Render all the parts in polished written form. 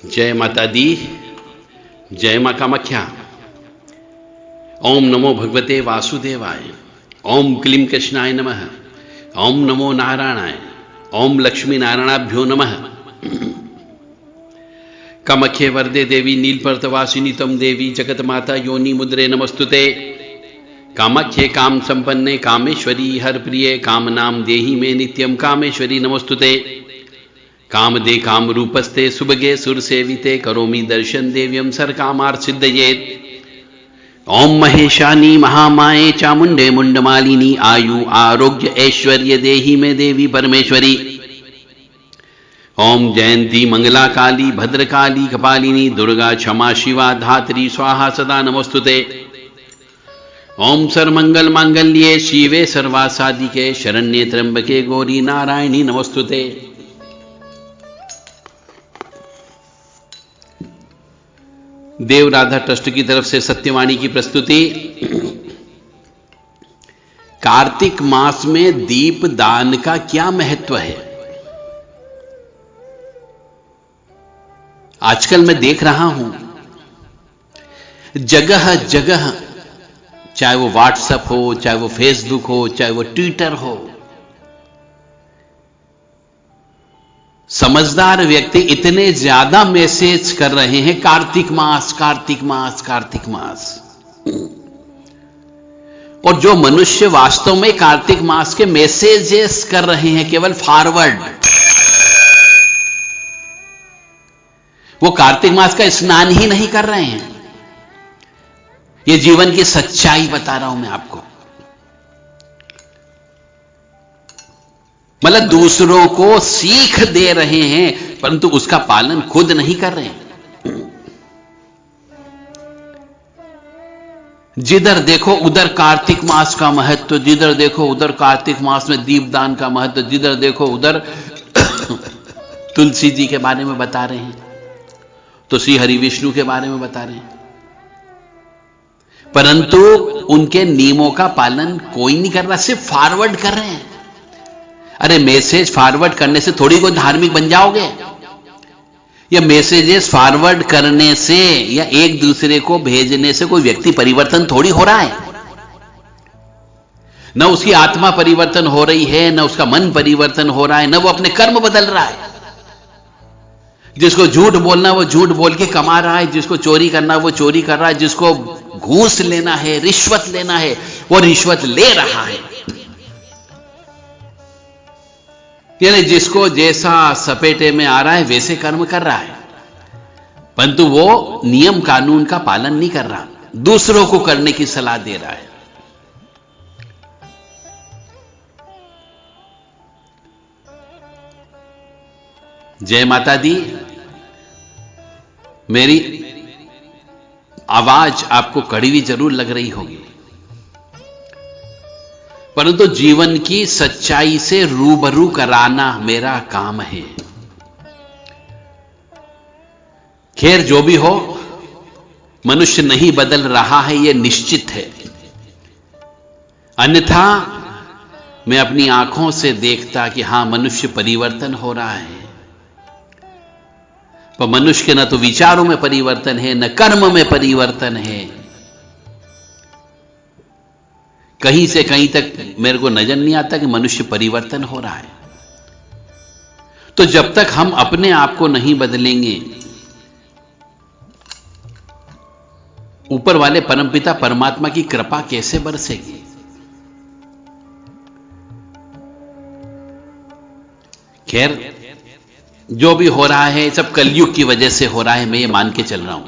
जय माता दी, जय मां कामाख्या। ओम नमो भगवते वासुदेवाय। ओम क्लीं कृष्णाय नमः। ओम नमो नारायणाय। ओम लक्ष्मी नारायणाभ्यो नमः। कामाख्ये वरदे देवी नीलपर्तवासिनी तम देवी जगत माता योनि मुद्रे नमस्तुते। कामाख्ये काम संपन्ने कामेश्वरी हर प्रिये कामनाम देहि मे नित्यम कामेश्वरी नमस्तुते। कामदे काम रूपस्ते सुभगे सुर सेविते करोमि दर्शन देव्यम सर कामार्थ सिद्धयेत। ओम महेशानी महामाये चामुंडे मुंडमालिनी आयु आरोग्य ऐश्वर्य देहि में देवी परमेश्वरी। ओम जयंती मंगला काली भद्रकाली कपालिनी दुर्गा क्षमा शिवा धात्री स्वाहा सदा नमस्तुते। ओम सर्वमंगल मांगल्ये शिवे सर्वासादिके शरण्ये त्र्यंबके गौरी नारायणी नमस्तुते। देव राधा ट्रस्ट की तरफ से सत्यवाणी की प्रस्तुति। कार्तिक मास में दीप दान का क्या महत्व है। आजकल मैं देख रहा हूं जगह जगह, चाहे वो व्हाट्सएप हो, चाहे वो फेसबुक हो, चाहे वो ट्विटर हो, समझदार व्यक्ति इतने ज्यादा मैसेज कर रहे हैं कार्तिक मास कार्तिक मास कार्तिक मास। और जो मनुष्य वास्तव में कार्तिक मास के मैसेजेस कर रहे हैं केवल फॉरवर्ड, वो कार्तिक मास का स्नान ही नहीं कर रहे हैं। ये जीवन की सच्चाई बता रहा हूं मैं आपको। मतलब दूसरों को सीख दे रहे हैं परंतु उसका पालन खुद नहीं कर रहे हैं। जिधर देखो उधर कार्तिक मास का महत्व, जिधर देखो उधर कार्तिक मास में दीपदान का महत्व, जिधर देखो उधर तुलसी जी के बारे में बता रहे हैं, तो श्री हरि विष्णु के बारे में बता रहे हैं, परंतु उनके नियमों का पालन कोई नहीं कर रहा, सिर्फ फॉरवर्ड कर रहे हैं। अरे मैसेज फॉरवर्ड करने से थोड़ी कोई धार्मिक बन जाओगे, या मैसेजेस फॉरवर्ड करने से या एक दूसरे को भेजने से कोई व्यक्ति परिवर्तन थोड़ी हो रहा है। न उसकी आत्मा परिवर्तन हो रही है, न उसका मन परिवर्तन हो रहा है, न वो अपने कर्म बदल रहा है। जिसको झूठ बोलना वो झूठ बोल के कमा रहा है, जिसको चोरी करना वो चोरी कर रहा है, जिसको घूस लेना है, रिश्वत लेना है, वो रिश्वत ले रहा है। यानी जिसको जैसा सपेटे में आ रहा है वैसे कर्म कर रहा है, परंतु वो नियम कानून का पालन नहीं कर रहा, दूसरों को करने की सलाह दे रहा है। जय माता दी। मेरी आवाज आपको कड़वी जरूर लग रही होगी, परंतु जीवन की सच्चाई से रूबरू कराना मेरा काम है। खैर जो भी हो, मनुष्य नहीं बदल रहा है ये निश्चित है, अन्यथा मैं अपनी आंखों से देखता कि हां मनुष्य परिवर्तन हो रहा है। पर मनुष्य के न तो विचारों में परिवर्तन है, न कर्म में परिवर्तन है। कहीं से कहीं तक मेरे को नजर नहीं आता कि मनुष्य परिवर्तन हो रहा है। तो जब तक हम अपने आप को नहीं बदलेंगे, ऊपर वाले परमपिता परमात्मा की कृपा कैसे बरसेगी। खैर जो भी हो रहा है सब कलयुग की वजह से हो रहा है, मैं ये मान के चल रहा हूं।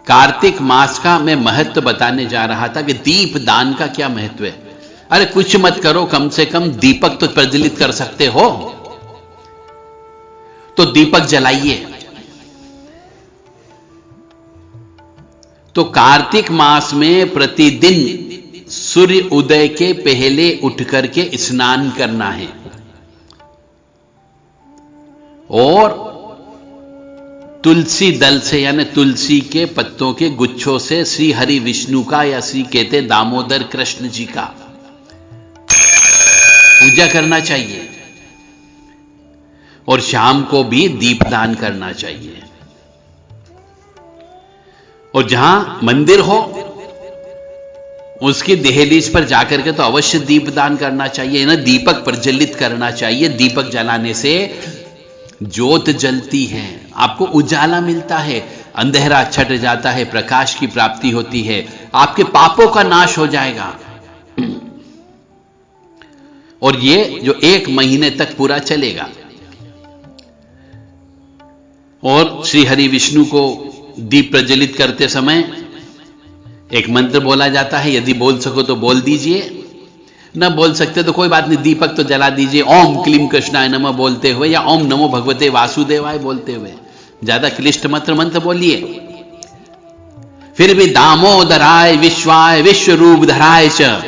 कार्तिक मास का मैं महत्व बताने जा रहा था कि दीप दान का क्या महत्व है। अरे कुछ मत करो, कम से कम दीपक तो प्रज्वलित कर सकते हो, तो दीपक जलाइए। तो कार्तिक मास में प्रतिदिन सूर्य उदय के पहले उठ करके स्नान करना है और तुलसी दल से यानी तुलसी के पत्तों के गुच्छों से श्री हरि विष्णु का या श्री कहते दामोदर कृष्ण जी का पूजा करना चाहिए। और शाम को भी दीपदान करना चाहिए। और जहां मंदिर हो उसकी दहलीज पर जाकर के तो अवश्य दीपदान करना चाहिए ना, दीपक प्रज्वलित करना चाहिए। दीपक जलाने से ज्योत जलती है, आपको उजाला मिलता है, अंधेरा छट जाता है, प्रकाश की प्राप्ति होती है, आपके पापों का नाश हो जाएगा। और ये जो 1 महीने तक पूरा चलेगा। और श्री हरि विष्णु को दीप प्रज्वलित करते समय एक मंत्र बोला जाता है, यदि बोल सको तो बोल दीजिए, न बोल सकते तो कोई बात नहीं, दीपक तो जला दीजिए। ओम क्लीम कृष्णाय नमः बोलते हुए या ओम नमो भगवते वासुदेवाय बोलते हुए, ज्यादा क्लिष्ट मंत्र बोलिए। फिर भी दामोदराय विश्वाय विश्वरूप धराय च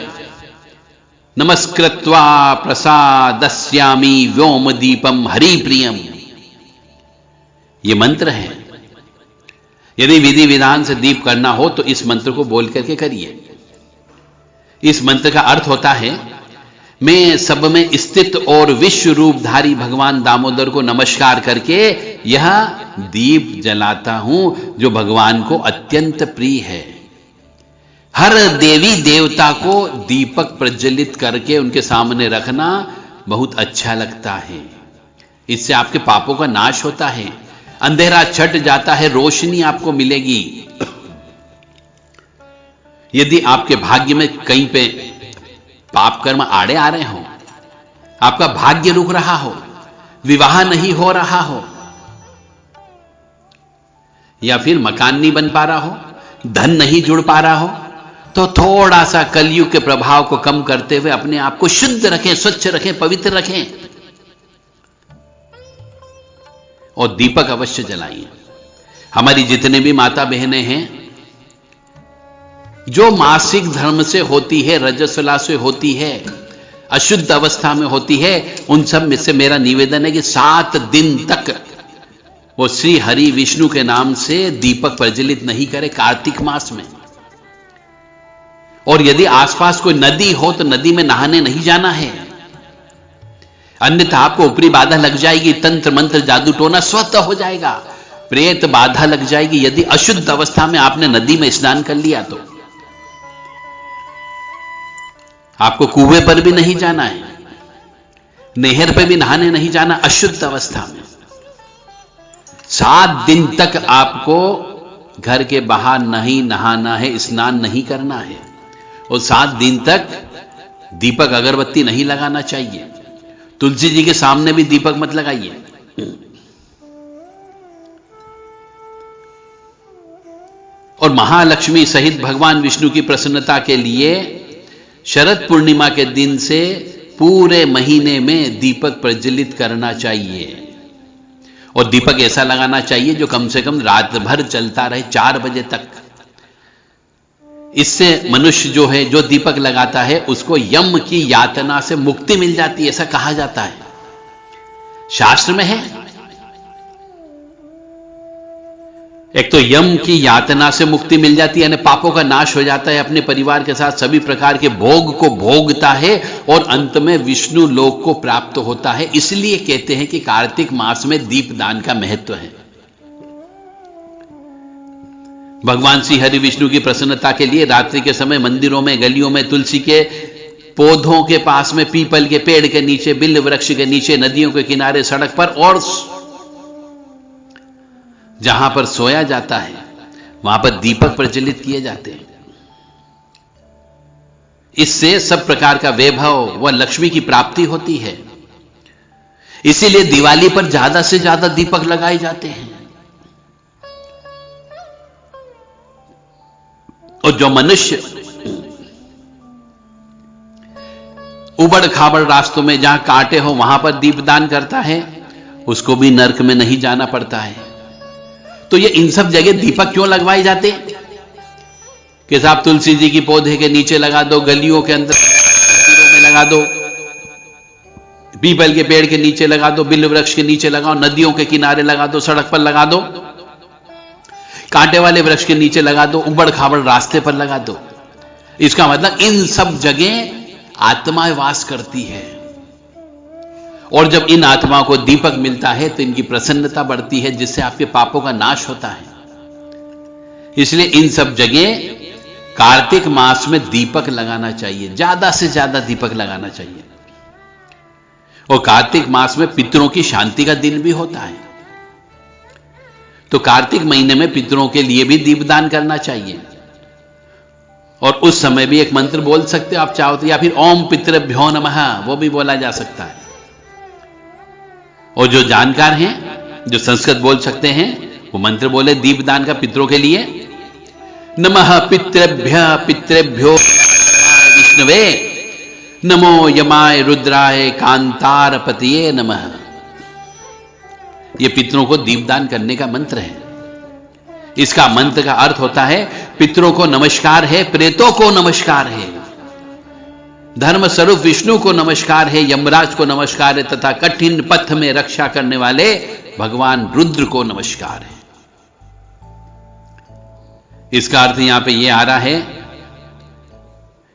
नमस्कृत्वा प्रसादस्यामि व्योम दीपम हरि प्रियम, ये मंत्र है। यदि विधि विधान से दीप करना हो तो इस मंत्र को बोल करके करिए। इस मंत्र का अर्थ होता है, मैं सब में स्थित और विश्व रूपधारी भगवान दामोदर को नमस्कार करके यह दीप जलाता हूं जो भगवान को अत्यंत प्रिय है। हर देवी देवता को दीपक प्रज्वलित करके उनके सामने रखना बहुत अच्छा लगता है। इससे आपके पापों का नाश होता है, अंधेरा छट जाता है, रोशनी आपको मिलेगी। यदि आपके भाग्य में कहीं पे पाप कर्म आड़े आ रहे हो, आपका भाग्य रुक रहा हो, विवाह नहीं हो रहा हो, या फिर मकान नहीं बन पा रहा हो, धन नहीं जुड़ पा रहा हो, तो थोड़ा सा कलयुग के प्रभाव को कम करते हुए अपने आप को शुद्ध रखें, स्वच्छ रखें, पवित्र रखें और दीपक अवश्य जलाइए। हमारी जितने भी माता बहनें हैं जो मासिक धर्म से होती है, रजस्वला से होती है, अशुद्ध अवस्था में होती है, उन सब में से मेरा निवेदन है कि 7 दिन तक वो श्री हरि विष्णु के नाम से दीपक प्रज्वलित नहीं करे कार्तिक मास में। और यदि आसपास कोई नदी हो तो नदी में नहाने नहीं जाना है, अन्यथा आपको ऊपरी बाधा लग जाएगी, तंत्र मंत्र जादू टोना स्वतः हो जाएगा, प्रेत बाधा लग जाएगी। यदि अशुद्ध अवस्था में आपने नदी में स्नान कर लिया तो आपको कुएं पर भी नहीं जाना है, नहर पे भी नहाने नहीं जाना अशुद्ध अवस्था में। 7 दिन तक आपको घर के बाहर नहीं नहाना है, स्नान नहीं करना है, और 7 दिन तक दीपक अगरबत्ती नहीं लगाना चाहिए। तुलसी जी के सामने भी दीपक मत लगाइए। और महालक्ष्मी सहित भगवान विष्णु की प्रसन्नता के लिए शरद पूर्णिमा के दिन से पूरे महीने में दीपक प्रज्वलित करना चाहिए। और दीपक ऐसा लगाना चाहिए जो कम से कम रात भर चलता रहे, 4 बजे तक। इससे मनुष्य जो है, जो दीपक लगाता है, उसको यम की यातना से मुक्ति मिल जाती है, ऐसा कहा जाता है, शास्त्र में है। एक तो यम की यातना से मुक्ति मिल जाती है, यानी पापों का नाश हो जाता है, अपने परिवार के साथ सभी प्रकार के भोग को भोगता है और अंत में विष्णु लोक को प्राप्त होता है। इसलिए कहते हैं कि कार्तिक मास में दीपदान का महत्व है। भगवान श्री हरि विष्णु की प्रसन्नता के लिए रात्रि के समय मंदिरों में, गलियों में, तुलसी के पौधों के पास में, पीपल के पेड़ के नीचे, बिल्व वृक्ष के नीचे, नदियों के किनारे, सड़क पर और जहां पर सोया जाता है वहां पर दीपक प्रज्वलित किए जाते हैं। इससे सब प्रकार का वैभव व लक्ष्मी की प्राप्ति होती है। इसीलिए दिवाली पर ज्यादा से ज्यादा दीपक लगाए जाते हैं। और जो मनुष्य उबड़ खाबड़ रास्तों में जहां कांटे हो वहां पर दीपदान करता है, उसको भी नरक में नहीं जाना पड़ता है। तो ये इन सब जगह दीपक क्यों लगवाए जाते हैं? कि साहब तुलसी जी की पौधे के नीचे लगा दो, गलियों के अंदर मंदिरों में लगा दो, पीपल के पेड़ के नीचे लगा दो, बिल्व वृक्ष के नीचे लगाओ, नदियों के किनारे लगा दो, सड़क पर लगा दो, कांटे वाले वृक्ष के नीचे लगा दो, उबड़ खाबड़ रास्ते पर लगा दो। इसका मतलब इन सब जगह आत्माएं वास करती है और जब इन आत्माओं को दीपक मिलता है तो इनकी प्रसन्नता बढ़ती है, जिससे आपके पापों का नाश होता है। इसलिए इन सब जगह कार्तिक मास में दीपक लगाना चाहिए, ज्यादा से ज्यादा दीपक लगाना चाहिए। और कार्तिक मास में पितरों की शांति का दिन भी होता है, तो कार्तिक महीने में पितरों के लिए भी दीपदान करना चाहिए। और उस समय भी एक मंत्र बोल सकते हो आप चाहो तो, या फिर ओम पितृभ्यो नमः, वो भी बोला जा सकता है। और जो जानकार हैं, जो संस्कृत बोल सकते हैं, वो मंत्र बोले दीपदान का पितरों के लिए। नमः पितृभ्यो विष्णवे, नमो यमाय रुद्राय कांतारपतये नमः। यह पितरों को दीपदान करने का मंत्र है। इसका मंत्र का अर्थ होता है पितरों को नमस्कार है, प्रेतों को नमस्कार है, धर्म स्वरूप विष्णु को नमस्कार है, यमराज को नमस्कार है, तथा कठिन पथ में रक्षा करने वाले भगवान रुद्र को नमस्कार है। इसका अर्थ यहां पे यह आ रहा है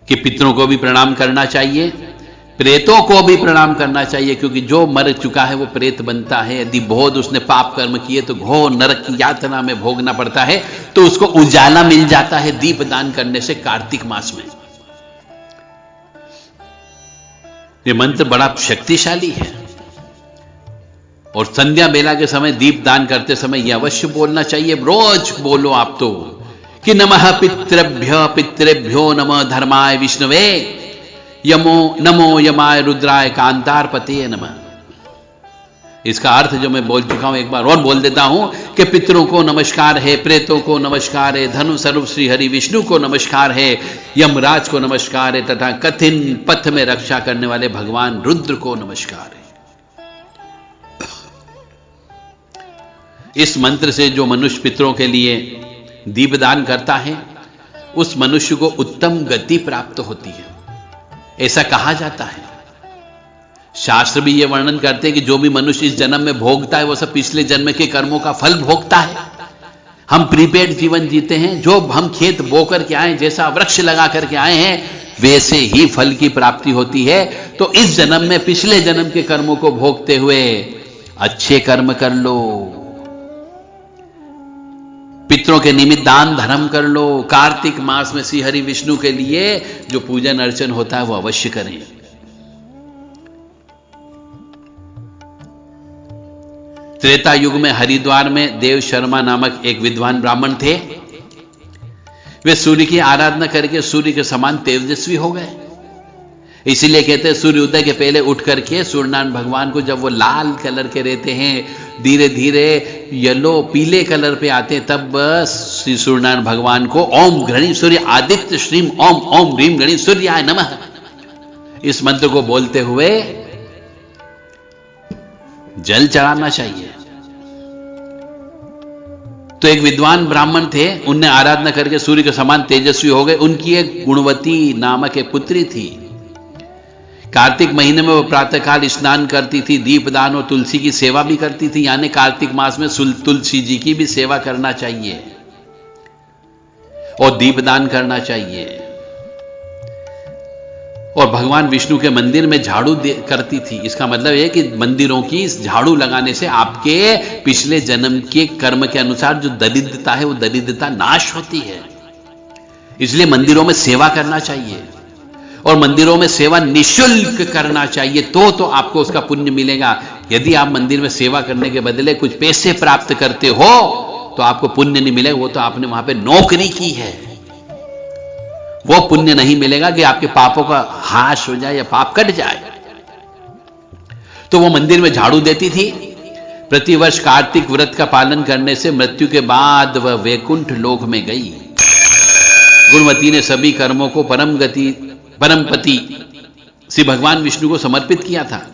कि पितरों को भी प्रणाम करना चाहिए, प्रेतों को भी प्रणाम करना चाहिए, क्योंकि जो मर चुका है वो प्रेत बनता है। यदि बहुत उसने पाप कर्म किए तो घोर नरक की यातना में भोगना पड़ता है, तो उसको उजाला मिल जाता है दीपदान करने से कार्तिक मास में। ये मंत्र बड़ा शक्तिशाली है। और संध्या बेला के समय दीपदान करते समय यह अवश्य बोलना चाहिए, रोज बोलो आप तो, कि नमः पितृभ्यो नमः धर्माय विष्णवे, नमो यमाय रुद्राय कांतारपतये नमः। इसका अर्थ जो मैं बोल चुका हूं, एक बार और बोल देता हूं कि पितरों को नमस्कार है, प्रेतों को नमस्कार है, धनु स्वरूप श्री हरि विष्णु को नमस्कार है, यमराज को नमस्कार है, तथा कठिन पथ में रक्षा करने वाले भगवान रुद्र को नमस्कार है। इस मंत्र से जो मनुष्य पितरों के लिए दीपदान करता है, उस मनुष्य को उत्तम गति प्राप्त होती है, ऐसा कहा जाता है। शास्त्र भी यह वर्णन करते हैं कि जो भी मनुष्य इस जन्म में भोगता है वो सब पिछले जन्म के कर्मों का फल भोगता है। हम प्रीपेड जीवन जीते हैं, जो हम खेत बो करके आए, जैसा वृक्ष लगा करके आए हैं, वैसे ही फल की प्राप्ति होती है। तो इस जन्म में पिछले जन्म के कर्मों को भोगते हुए अच्छे कर्म कर लो, पितरों के निमित्त दान धर्म कर लो। कार्तिक मास में श्री हरि विष्णु के लिए जो पूजन अर्चन होता है वो अवश्य करें। त्रेता युग में हरिद्वार में देव शर्मा नामक एक विद्वान ब्राह्मण थे। वे सूर्य की आराधना करके सूर्य के समान तेजस्वी हो गए। इसीलिए कहते हैं सूर्योदय के पहले उठ करके सूर्यनारायण भगवान को, जब वो लाल कलर के रहते हैं, धीरे धीरे येलो पीले कलर पे आते हैं, तब श्री सूर्यनारायण भगवान को ओम घृणी सूर्य आदित्य श्रीम ओम ओम ह्रीम घृणी सूर्याय नमः, इस मंत्र को बोलते हुए जल चढ़ाना चाहिए। तो एक विद्वान ब्राह्मण थे, उनने आराधना करके सूर्य के समान तेजस्वी हो गए। उनकी एक गुणवती नामक एक पुत्री थी। कार्तिक महीने में वो प्रातःकाल स्नान करती थी, दीपदान और तुलसी की सेवा भी करती थी। यानी कार्तिक मास में तुलसी जी की भी सेवा करना चाहिए और दीपदान करना चाहिए। और भगवान विष्णु के मंदिर में झाड़ू करती थी। इसका मतलब है कि मंदिरों की झाड़ू लगाने से आपके पिछले जन्म के कर्म के अनुसार जो दरिद्रता है वो दरिद्रता नाश होती है। इसलिए मंदिरों में सेवा करना चाहिए और मंदिरों में सेवा निःशुल्क करना चाहिए, तो आपको उसका पुण्य मिलेगा। यदि आप मंदिर में सेवा करने के बदले कुछ पैसे प्राप्त करते हो तो आपको पुण्य नहीं मिलेगा। वो तो आपने वहां पे नौकरी की है, वो पुण्य नहीं मिलेगा कि आपके पापों का हाश हो जाए या पाप कट जाए। तो वो मंदिर में झाड़ू देती थी। प्रतिवर्ष कार्तिक व्रत का पालन करने से मृत्यु के बाद वह वैकुंठ लोक में गई। गुणवती ने सभी कर्मों को परमपति श्री भगवान विष्णु को समर्पित किया था।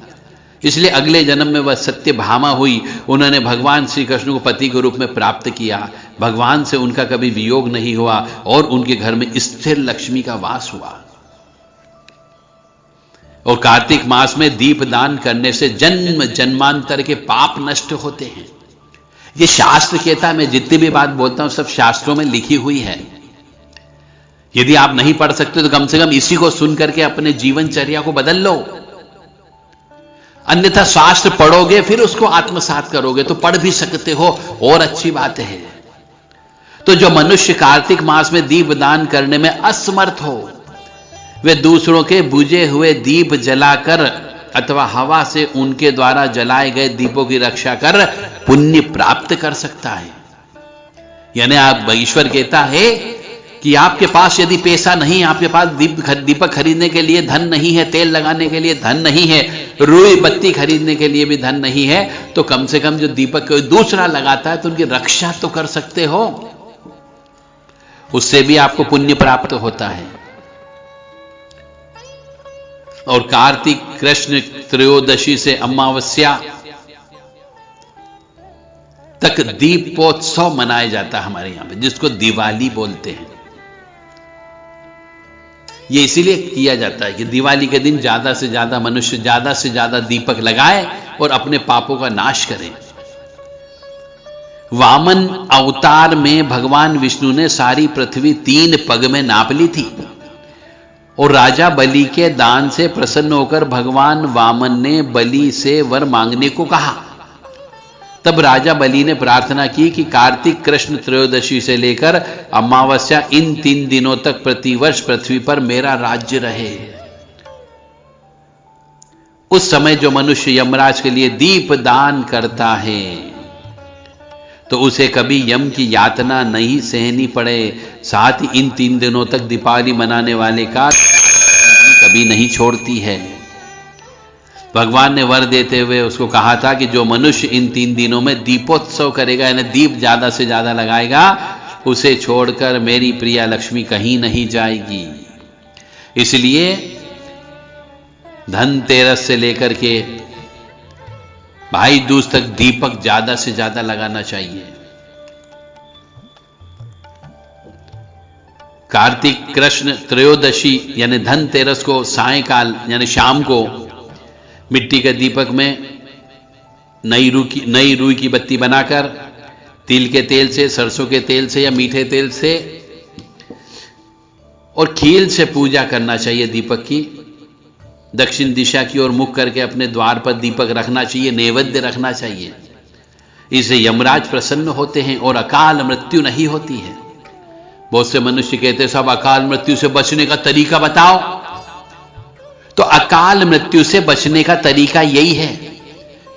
इसलिए अगले जन्म में वह सत्यभामा हुई। उन्होंने भगवान श्री कृष्ण को पति के रूप में प्राप्त किया। भगवान से उनका कभी वियोग नहीं हुआ और उनके घर में स्थिर लक्ष्मी का वास हुआ। और कार्तिक मास में दीप दान करने से जन्म जन्मांतर के पाप नष्ट होते हैं। ये शास्त्र कहता है। मैं जितनी भी बात बोलता हूं सब शास्त्रों में लिखी हुई है। यदि आप नहीं पढ़ सकते तो कम से कम इसी को सुन करके अपने जीवनचर्या को बदल लो। अन्यथा शास्त्र पढ़ोगे फिर उसको आत्मसात करोगे, तो पढ़ भी सकते हो और अच्छी बात है। तो जो मनुष्य कार्तिक मास में दीप दान करने में असमर्थ हो, वे दूसरों के बुझे हुए दीप जलाकर अथवा हवा से उनके द्वारा जलाए गए दीपों की रक्षा कर पुण्य प्राप्त कर सकता है। यानी आप ईश्वर कहता है कि आपके पास यदि पैसा नहीं, आपके पास दीपक खरीदने के लिए धन नहीं है, तेल लगाने के लिए धन नहीं है, रुई बत्ती खरीदने के लिए भी धन नहीं है, तो कम से कम जो दीपक कोई दूसरा लगाता है तो उनकी रक्षा तो कर सकते हो, उससे भी आपको पुण्य प्राप्त होता है। और कार्तिक कृष्ण त्रयोदशी से अमावस्या तक दीपोत्सव मनाया जाता है हमारे यहां पे, जिसको दिवाली बोलते हैं। ये इसीलिए किया जाता है कि दिवाली के दिन ज्यादा से ज्यादा मनुष्य ज्यादा से ज्यादा दीपक लगाए और अपने पापों का नाश करें। वामन अवतार में भगवान विष्णु ने सारी पृथ्वी 3 पग में नाप ली थी और राजा बलि के दान से प्रसन्न होकर भगवान वामन ने बलि से वर मांगने को कहा। तब राजा बलि ने प्रार्थना की कि कार्तिक कृष्ण त्रयोदशी से लेकर अमावस्या इन 3 दिनों तक प्रतिवर्ष पृथ्वी पर मेरा राज्य रहे। उस समय जो मनुष्य यमराज के लिए दीप दान करता है तो उसे कभी यम की यातना नहीं सहनी पड़े। साथ ही इन 3 दिनों तक दीपावली मनाने वाले का कभी नहीं छोड़ती है। भगवान ने वर देते हुए उसको कहा था कि जो मनुष्य इन 3 दिनों में दीपोत्सव करेगा, यानी दीप ज्यादा से ज्यादा लगाएगा, उसे छोड़कर मेरी प्रिया लक्ष्मी कहीं नहीं जाएगी। इसलिए धनतेरस से लेकर के भाई दूज तक दीपक ज्यादा से ज्यादा लगाना चाहिए। कार्तिक कृष्ण त्रयोदशी यानी धनतेरस को सायंकाल यानी शाम को मिट्टी के दीपक में नई रुई की बत्ती बनाकर तिल के तेल से, सरसों के तेल से या मीठे तेल से और खील से पूजा करना चाहिए दीपक की। दक्षिण दिशा की ओर मुख करके अपने द्वार पर दीपक रखना चाहिए, नैवेद्य रखना चाहिए। इससे यमराज प्रसन्न होते हैं और अकाल मृत्यु नहीं होती है। बहुत से मनुष्य कहते हैं सब अकाल मृत्यु से बचने का तरीका बताओ। तो अकाल मृत्यु से बचने का तरीका यही है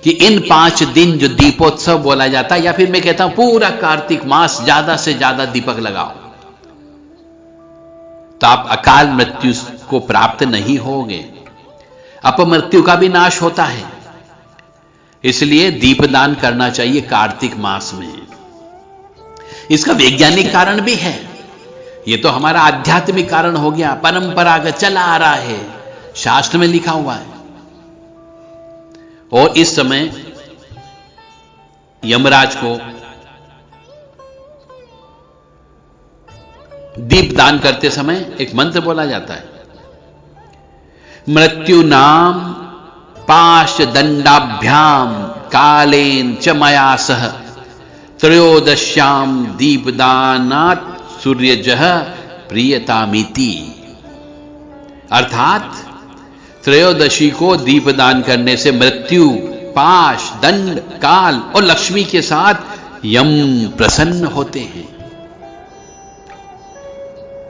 कि इन 5 दिन जो दीपोत्सव बोला जाता है, या फिर मैं कहता हूं पूरा कार्तिक मास ज्यादा से ज्यादा दीपक लगाओ, तो आप अकाल मृत्यु को प्राप्त नहीं होगे, अपमृत्यु का भी नाश होता है। इसलिए दीपदान करना चाहिए कार्तिक मास में। इसका वैज्ञानिक कारण भी है, यह तो हमारा आध्यात्मिक कारण हो गया, परंपरागत चला आ रहा है, शास्त्र में लिखा हुआ है। और इस समय यमराज को दीप दान करते समय एक मंत्र बोला जाता है, मृत्यु नाम पाश दंडाभ्याम कालेन च मया सह त्रयोदश्याम दीपदानात् सूर्यजः प्रियतामिति। अर्थात त्रयोदशी को दीपदान करने से मृत्यु, पाश, दंड, काल और लक्ष्मी के साथ यम प्रसन्न होते हैं।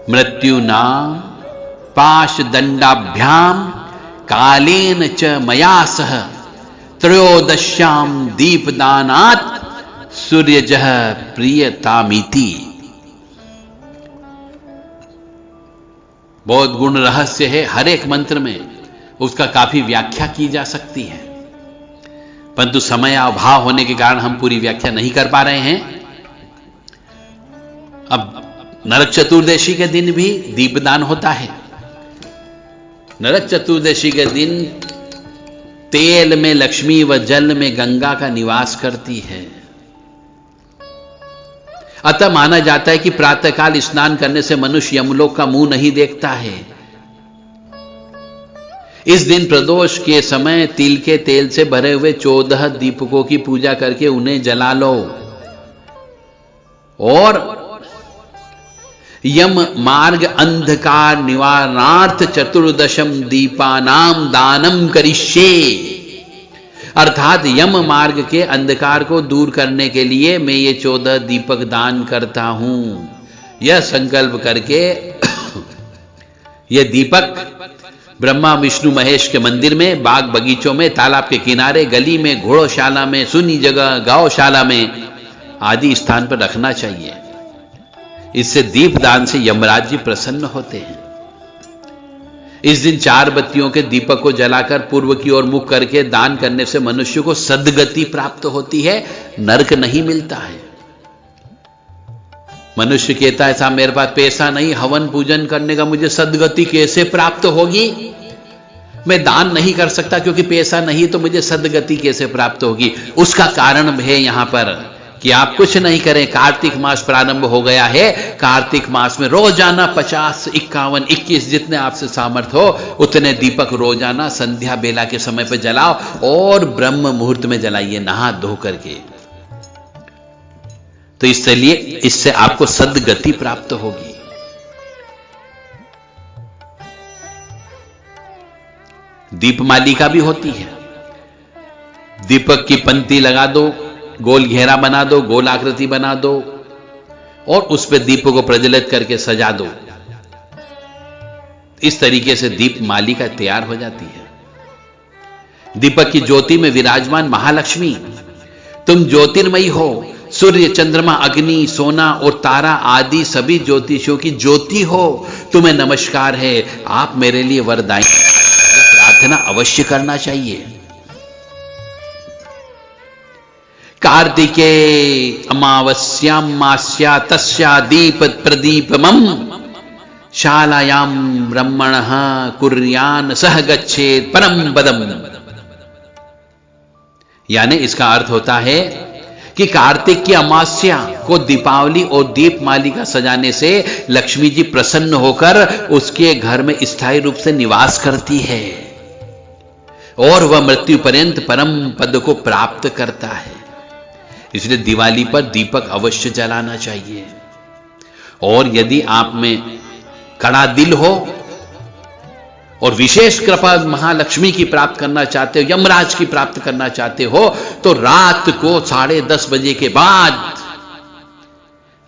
मृत्यु नाम पाश दंडाभ्याम कालेन च मया सह त्रयोदश्याम दीपदानात् सूर्यजः प्रियतामिति। बहुत गुण रहस्य है हर एक मंत्र में, उसका काफी व्याख्या की जा सकती है, परंतु समय अभाव होने के कारण हम पूरी व्याख्या नहीं कर पा रहे हैं। अब नरक चतुर्दशी के दिन भी दीपदान होता है। नरक चतुर्दशी के दिन तेल में लक्ष्मी व जल में गंगा का निवास करती है। अतः माना जाता है कि प्रातःकाल स्नान करने से मनुष्य यमलोक का मुंह नहीं देखता है। इस दिन प्रदोष के समय तिल के तेल से भरे हुए 14 दीपकों की पूजा करके उन्हें जला लो और यम मार्ग अंधकार निवारणार्थ चतुर्दशम दीपानाम दानम करिष्ये। अर्थात यम मार्ग के अंधकार को दूर करने के लिए मैं ये 14 दीपक दान करता हूं। यह संकल्प करके ये दीपक ब्रह्मा विष्णु महेश के मंदिर में, बाग बगीचों में, तालाब के किनारे, गली में, घोड़ोशाला में, सुनी जगह, गौशाला में आदि स्थान पर रखना चाहिए। इससे दीप दान से यमराज जी प्रसन्न होते हैं। इस दिन 4 बत्तियों के दीपक को जलाकर पूर्व की ओर मुख करके दान करने से मनुष्य को सद्गति प्राप्त होती है, नरक नहीं मिलता है। मनुष्य कहता है साहब मेरे पास पैसा नहीं, हवन पूजन करने का मुझे सद्गति कैसे प्राप्त होगी? मैं दान नहीं कर सकता क्योंकि पैसा नहीं, तो मुझे सद्गति कैसे प्राप्त होगी? उसका कारण है यहां पर कि आप कुछ नहीं करें। कार्तिक मास प्रारंभ हो गया है। कार्तिक मास में रोजाना 50, 51, 21 जितने आपसे सामर्थ्य हो उतने दीपक रोजाना संध्या बेला के समय पर जलाओ और ब्रह्म मुहूर्त में जलाइए, नहा धो करके। तो इससे आपको सद्गति प्राप्त होगी। दीपमालिका भी होती है। दीपक की पंक्ति लगा दो, गोल घेरा बना दो, गोल आकृति बना दो और उस पर दीप को प्रज्वलित करके सजा दो। इस तरीके से दीप मालिका तैयार हो जाती है। दीपक की ज्योति में विराजमान महालक्ष्मी, तुम ज्योतिर्मयी हो। सूर्य, चंद्रमा, अग्नि, सोना और तारा आदि सभी ज्योतिषों की ज्योति हो। तुम्हें नमस्कार है, आप मेरे लिए वरदायी। प्रार्थना अवश्य करना चाहिए। कार्तिके अमावस्याम मास्या तस्या दीप प्रदीपमं शालायाम ब्रह्मणः कुर्यान सह गच्छेत परम पदम। यानी इसका अर्थ होता है कि कार्तिक की अमावस्या को दीपावली और दीप मालिका सजाने से लक्ष्मी जी प्रसन्न होकर उसके घर में स्थायी रूप से निवास करती है और वह मृत्यु पर्यंत परम पद को प्राप्त करता है। इसलिए दिवाली पर दीपक अवश्य जलाना चाहिए। और यदि आप में कड़ा दिल हो और विशेष कृपा महालक्ष्मी की प्राप्त करना चाहते हो, यमराज की प्राप्त करना चाहते हो, तो रात को 10:30 बजे के बाद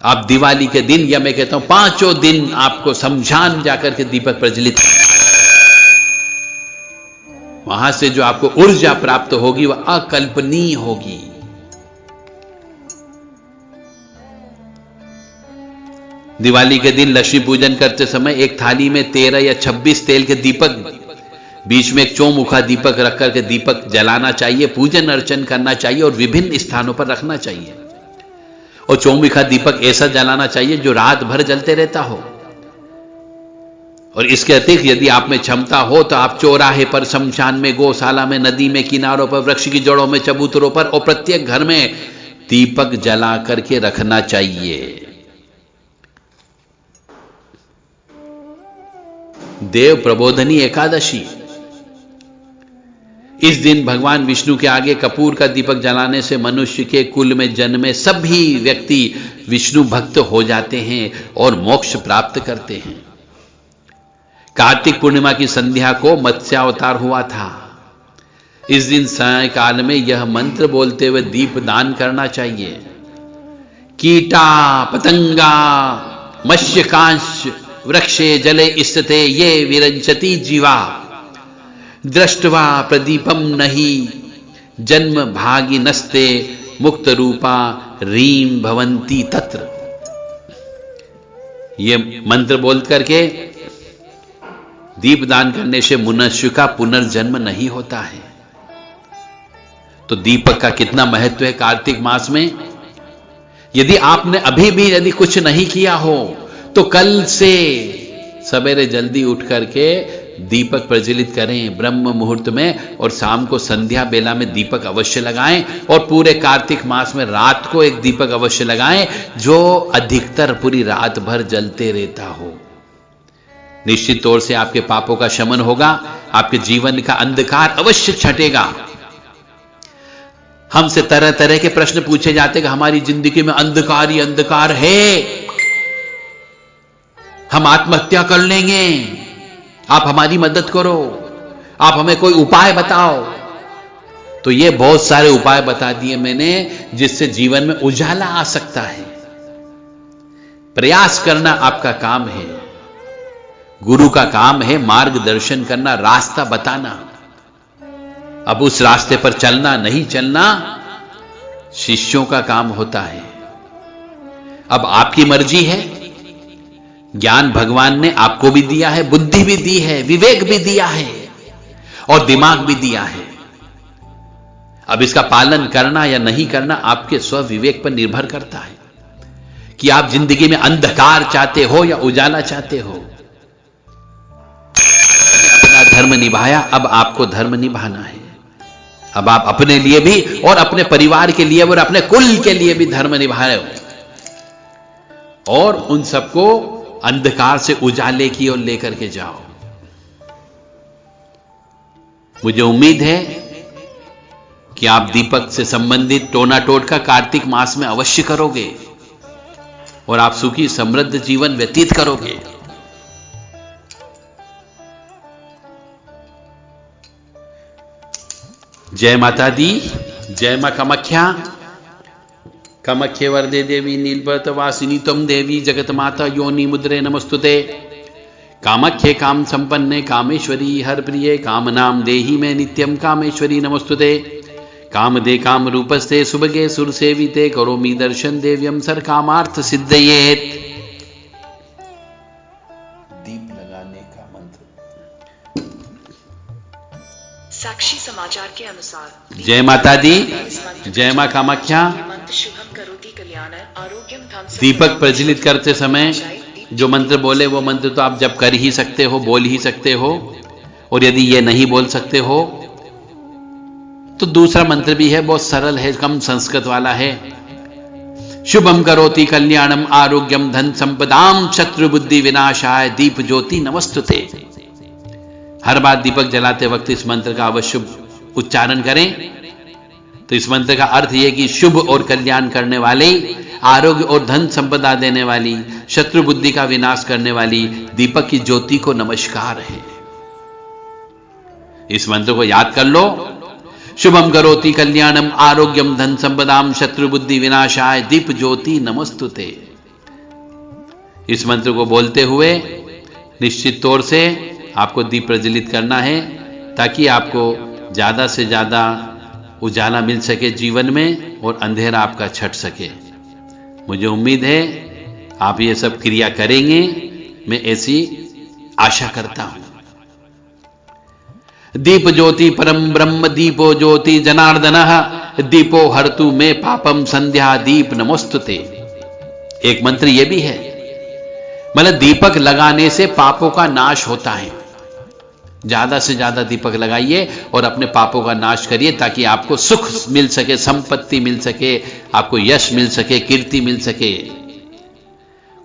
आप दिवाली के दिन, या मैं कहता हूं 5 दिन, आपको शमशान जाकर के दीपक प्रज्वलित, वहां से जो आपको ऊर्जा प्राप्त होगी वह अकल्पनीय होगी। दिवाली के दिन लक्ष्मी पूजन करते समय एक थाली में 13 या 26 तेल के दीपक, बीच में एक चौमुखा दीपक रख करके दीपक जलाना चाहिए, पूजन अर्चन करना चाहिए और विभिन्न स्थानों पर रखना चाहिए। और चौमुखा दीपक ऐसा जलाना चाहिए जो रात भर जलते रहता हो। और इसके अतिरिक्त यदि आप में क्षमता हो तो आप चौराहे पर, शमशान में, गौशाला में, नदी में, किनारों पर, वृक्ष की जड़ों में, चबूतरों पर और प्रत्येक घर में दीपक जला करके रखना चाहिए। देव प्रबोधनी एकादशी, इस दिन भगवान विष्णु के आगे कपूर का दीपक जलाने से मनुष्य के कुल में जन्मे सभी व्यक्ति विष्णु भक्त हो जाते हैं और मोक्ष प्राप्त करते हैं। कार्तिक पूर्णिमा की संध्या को मत्स्यावतार हुआ था। इस दिन सायंकाल में यह मंत्र बोलते हुए दीप दान करना चाहिए। कीटा पतंगा मत्स्यकांश वृक्षे जले स्थिते ये विरंचति जीवा दृष्ट्वा प्रदीपम नहीं जन्म भागी नस्ते मुक्त रूपा रीम भवंती तत्र। ये मंत्र बोल करके दीप दान करने से मनुष्य का पुनर्जन्म नहीं होता है। तो दीपक का कितना महत्व है कार्तिक मास में। यदि आपने अभी भी यदि कुछ नहीं किया हो तो कल से सवेरे जल्दी उठ करके दीपक प्रज्वलित करें ब्रह्म मुहूर्त में, और शाम को संध्या बेला में दीपक अवश्य लगाएं और पूरे कार्तिक मास में रात को एक दीपक अवश्य लगाएं जो अधिकतर पूरी रात भर जलते रहता हो। निश्चित तौर से आपके पापों का शमन होगा, आपके जीवन का अंधकार अवश्य छटेगा। हमसे तरह तरह के प्रश्न पूछे जाते कि हमारी जिंदगी में अंधकार ही अंधकार है, हम आत्महत्या कर लेंगे, आप हमारी मदद करो, आप हमें कोई उपाय बताओ। तो ये बहुत सारे उपाय बता दिए मैंने जिससे जीवन में उजाला आ सकता है। प्रयास करना आपका काम है, गुरु का काम है मार्गदर्शन करना, रास्ता बताना। अब उस रास्ते पर चलना नहीं चलना शिष्यों का काम होता है। अब आपकी मर्जी है। ज्ञान भगवान ने आपको भी दिया है, बुद्धि भी दी है, विवेक भी दिया है और दिमाग भी दिया है। अब इसका पालन करना या नहीं करना आपके स्व विवेक पर निर्भर करता है कि आप जिंदगी में अंधकार चाहते हो या उजाला चाहते हो। अपना धर्म निभाया, अब आपको धर्म निभाना है। अब आप अपने लिए भी और अपने परिवार के लिए और अपने कुल के लिए भी धर्म निभा रहे हो और उन सबको अंधकार से उजाले की ओर लेकर के जाओ। मुझे उम्मीद है कि आप दीपक से संबंधित टोना टोटका कार्तिक मास में अवश्य करोगे और आप सुखी समृद्ध जीवन व्यतीत करोगे। जय माता दी, जय मां कामाख्या। कामाख्ये वरदे देवी नीलपर्वतवासिनी त्वं देवी जगत माता योनि मुद्रे नमस्तुते। कामाख्ये काम संपन्ने कामेश्वरी हर प्रिये कामनाम देहि में नित्यम कामेश्वरी नमस्तुते। कामदे काम रूपस्ते सुभगे सुर सेविते करोमि दर्शन देव्यम सर कामार्थ सिद्धयेत। दीप लगाने का मंत्र। साक्षी समाचार के अनुसार जय माता दी, जय मां कामाख्या। दीपक प्रज्वलित करते समय जो मंत्र बोले वो मंत्र तो आप जब कर ही सकते हो, बोल ही सकते हो, और यदि ये नहीं बोल सकते हो तो दूसरा मंत्र भी है, बहुत सरल है, कम संस्कृत वाला है। शुभम करोति कल्याणम आरोग्यम धन संपदाम शत्रु बुद्धि विनाशाय दीप ज्योति नमस्तुते। हर बार दीपक जलाते वक्त इस मंत्र का अवश्य उच्चारण करें। तो इस मंत्र का अर्थ यह कि शुभ और कल्याण करने वाले, आरोग्य और धन संपदा देने वाली, शत्रु बुद्धि का विनाश करने वाली दीपक की ज्योति को नमस्कार है। इस मंत्र को याद कर लो। शुभम करोति कल्याणम आरोग्यम धन संपदाम शत्रु बुद्धि विनाशाय दीप ज्योति नमस्तुते। इस मंत्र को बोलते हुए निश्चित तौर से आपको दीप प्रज्वलित करना है ताकि आपको ज्यादा से ज्यादा उजाला मिल सके जीवन में और अंधेरा आपका छट सके। मुझे उम्मीद है आप ये सब क्रिया करेंगे, मैं ऐसी आशा करता हूं। दीप ज्योति परम ब्रह्म दीपो ज्योति जनार्दनः दीपो हरतु में पापम संध्या दीप नमोस्तुते। एक मंत्र यह भी है, मतलब दीपक लगाने से पापों का नाश होता है। ज्यादा से ज्यादा दीपक लगाइए और अपने पापों का नाश करिए ताकि आपको सुख मिल सके, संपत्ति मिल सके, आपको यश मिल सके, कीर्ति मिल सके।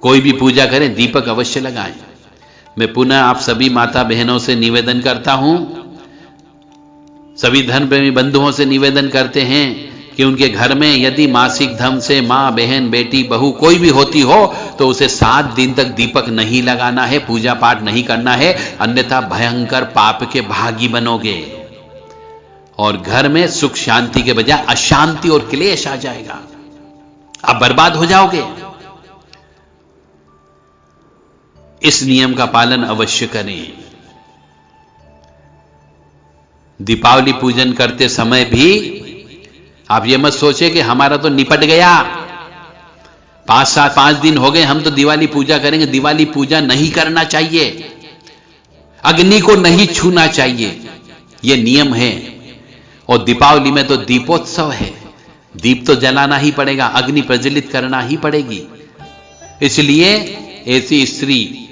कोई भी पूजा करें दीपक अवश्य लगाएं। मैं पुनः आप सभी माता बहनों से निवेदन करता हूं, सभी धर्म प्रेमी बंधुओं से निवेदन करते हैं कि उनके घर में यदि मासिक धर्म से मां, बहन, बेटी, बहू कोई भी होती हो तो उसे 7 दिन तक दीपक नहीं लगाना है, पूजा पाठ नहीं करना है, अन्यथा भयंकर पाप के भागी बनोगे और घर में सुख शांति के बजाय अशांति और क्लेश आ जाएगा, आप बर्बाद हो जाओगे। इस नियम का पालन अवश्य करें। दीपावली पूजन करते समय भी आप ये मत सोचे कि हमारा तो निपट गया, 5 दिन हो गए हम तो दिवाली पूजा करेंगे। दिवाली पूजा नहीं करना चाहिए, अग्नि को नहीं छूना चाहिए, यह नियम है। और दीपावली में तो दीपोत्सव है, दीप तो जलाना ही पड़ेगा, अग्नि प्रज्वलित करना ही पड़ेगी। इसलिए ऐसी स्त्री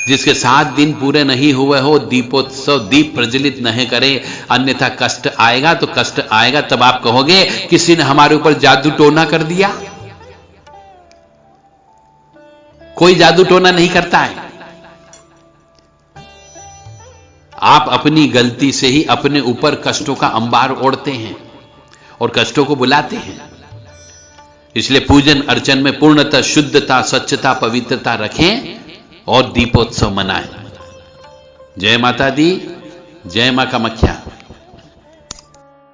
जिसके 7 दिन पूरे नहीं हुए हो दीपोत्सव, दीप प्रज्वलित नहीं करे, अन्यथा कष्ट आएगा। तो कष्ट आएगा तब आप कहोगे किसी ने हमारे ऊपर जादू टोना कर दिया। कोई जादू टोना नहीं करता है। आप अपनी गलती से ही अपने ऊपर कष्टों का अंबार ओढ़ते हैं और कष्टों को बुलाते हैं। इसलिए पूजन अर्चन में पूर्णतः शुद्धता, स्वच्छता, पवित्रता रखें और दीपोत्सव मनाएं। जय माता दी, जय मां कामाख्या।